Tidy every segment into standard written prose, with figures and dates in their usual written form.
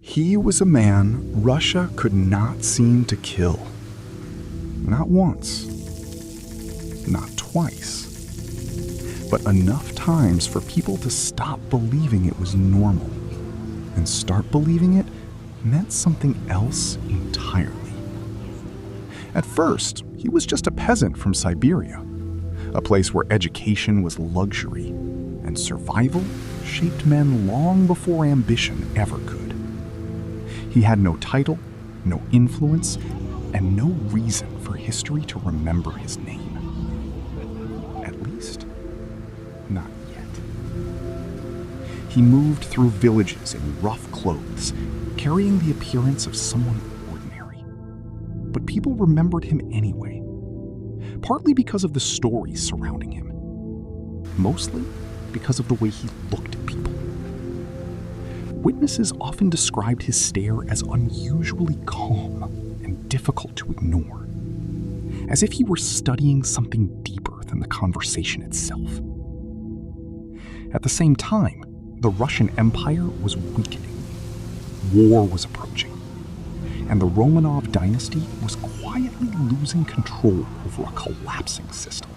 He was a man Russia could not seem to kill. Not once, not twice, but enough times for people to stop believing it was normal and start believing it meant something else entirely. At first, he was just a peasant from Siberia, a place where education was luxury and survival shaped men long before ambition ever could. He had no title, no influence, and no reason for history to remember his name. At least, not yet. He moved through villages in rough clothes, carrying the appearance of someone ordinary. But people remembered him anyway, partly because of the stories surrounding him, mostly because of the way he looked at people. Witnesses often described his stare as unusually calm and difficult to ignore, as if he were studying something deeper than the conversation itself. At the same time, the Russian Empire was weakening. War was approaching, and the Romanov Dynasty was quietly losing control over a collapsing system.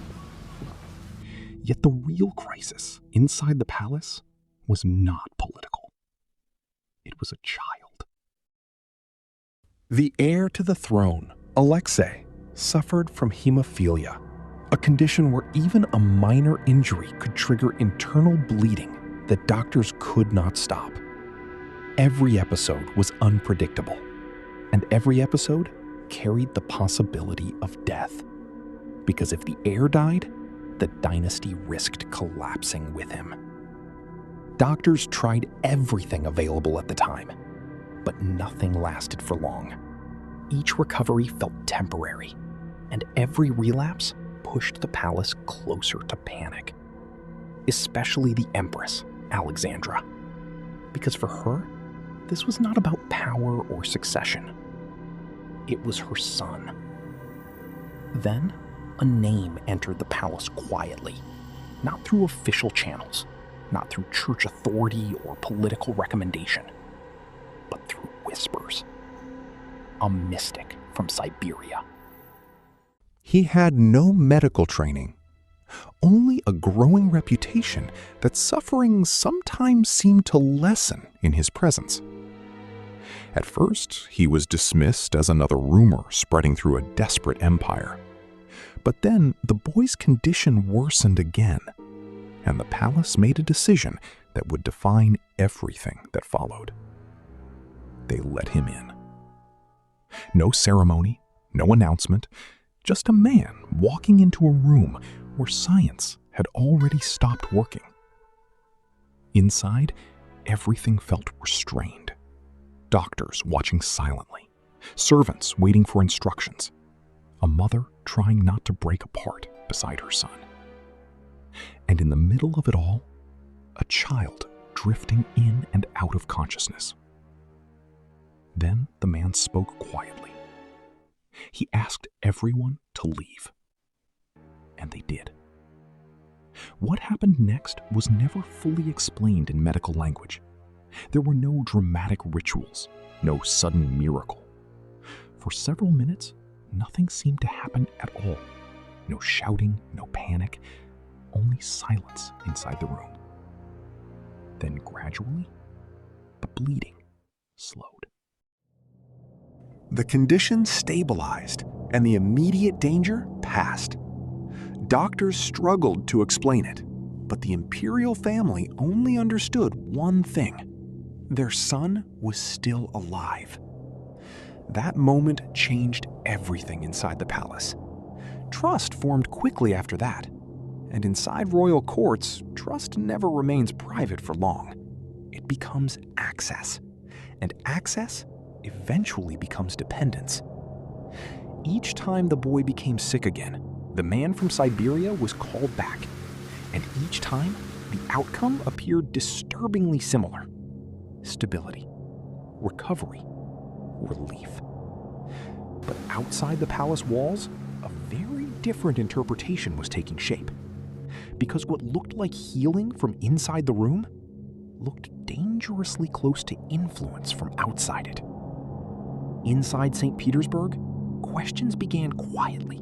Yet the real crisis inside the palace was not political. It was a child. The heir to the throne, Alexei, suffered from hemophilia, a condition where even a minor injury could trigger internal bleeding that doctors could not stop. Every episode was unpredictable, and every episode carried the possibility of death. Because if the heir died, the dynasty risked collapsing with him. Doctors tried everything available at the time, but nothing lasted for long. Each recovery felt temporary, and every relapse pushed the palace closer to panic. Especially the Empress, Alexandra. Because for her, this was not about power or succession. It was her son. Then, a name entered the palace quietly, not through official channels, not through church authority or political recommendation, but through whispers. A mystic from Siberia. He had no medical training, only a growing reputation that suffering sometimes seemed to lessen in his presence. At first, he was dismissed as another rumor spreading through a desperate empire. But then the boy's condition worsened again, and the palace made a decision that would define everything that followed. They let him in. No ceremony, no announcement, just a man walking into a room where science had already stopped working. Inside, everything felt restrained. Doctors watching silently, servants waiting for instructions, a mother trying not to break apart beside her son. And in the middle of it all, a child drifting in and out of consciousness. Then the man spoke quietly. He asked everyone to leave. And they did. What happened next was never fully explained in medical language. There were no dramatic rituals, no sudden miracle. For several minutes, nothing seemed to happen at all. No shouting, no panic, only silence inside the room. Then gradually, the bleeding slowed. The condition stabilized, and the immediate danger passed. Doctors struggled to explain it, but the imperial family only understood one thing. Their son was still alive. That moment changed everything inside the palace. Trust formed quickly after that. And inside royal courts, trust never remains private for long. It becomes access. And access eventually becomes dependence. Each time the boy became sick again, the man from Siberia was called back. And each time, the outcome appeared disturbingly similar. Stability, recovery, relief. But outside the palace walls, a very different interpretation was taking shape. Because what looked like healing from inside the room looked dangerous dangerously close to influence from outside it. Inside St. Petersburg, questions began quietly.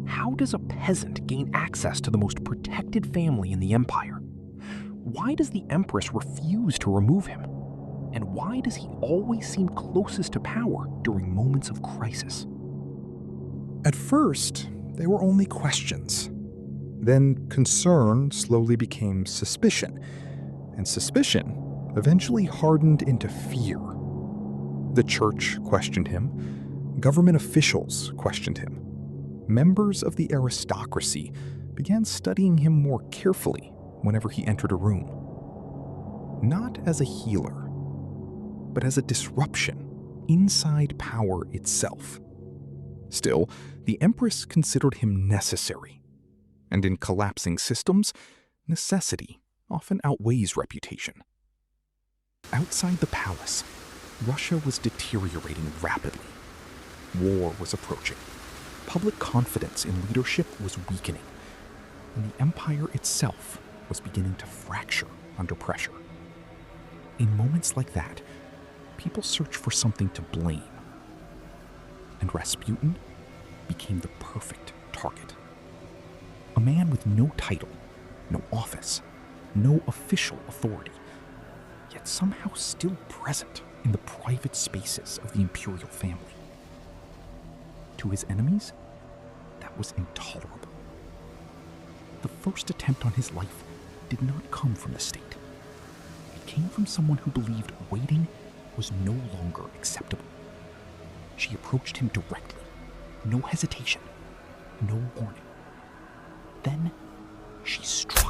How does a peasant gain access to the most protected family in the empire? Why does the empress refuse to remove him? And why does he always seem closest to power during moments of crisis? At first, they were only questions. Then concern slowly became suspicion, and suspicion eventually hardened into fear. The church questioned him. Government officials questioned him. Members of the aristocracy began studying him more carefully whenever he entered a room. Not as a healer, but as a disruption inside power itself. Still, the empress considered him necessary. And in collapsing systems, necessity often outweighs reputation. Outside the palace, Russia was deteriorating rapidly. War was approaching. Public confidence in leadership was weakening, and the empire itself was beginning to fracture under pressure. In moments like that, people search for something to blame, and Rasputin became the perfect target. A man with no title, no office, no official authority, yet somehow still present in the private spaces of the imperial family. To his enemies, that was intolerable. The first attempt on his life did not come from the state. It came from someone who believed waiting was no longer acceptable. She approached him directly, no hesitation, no warning. Then she struck.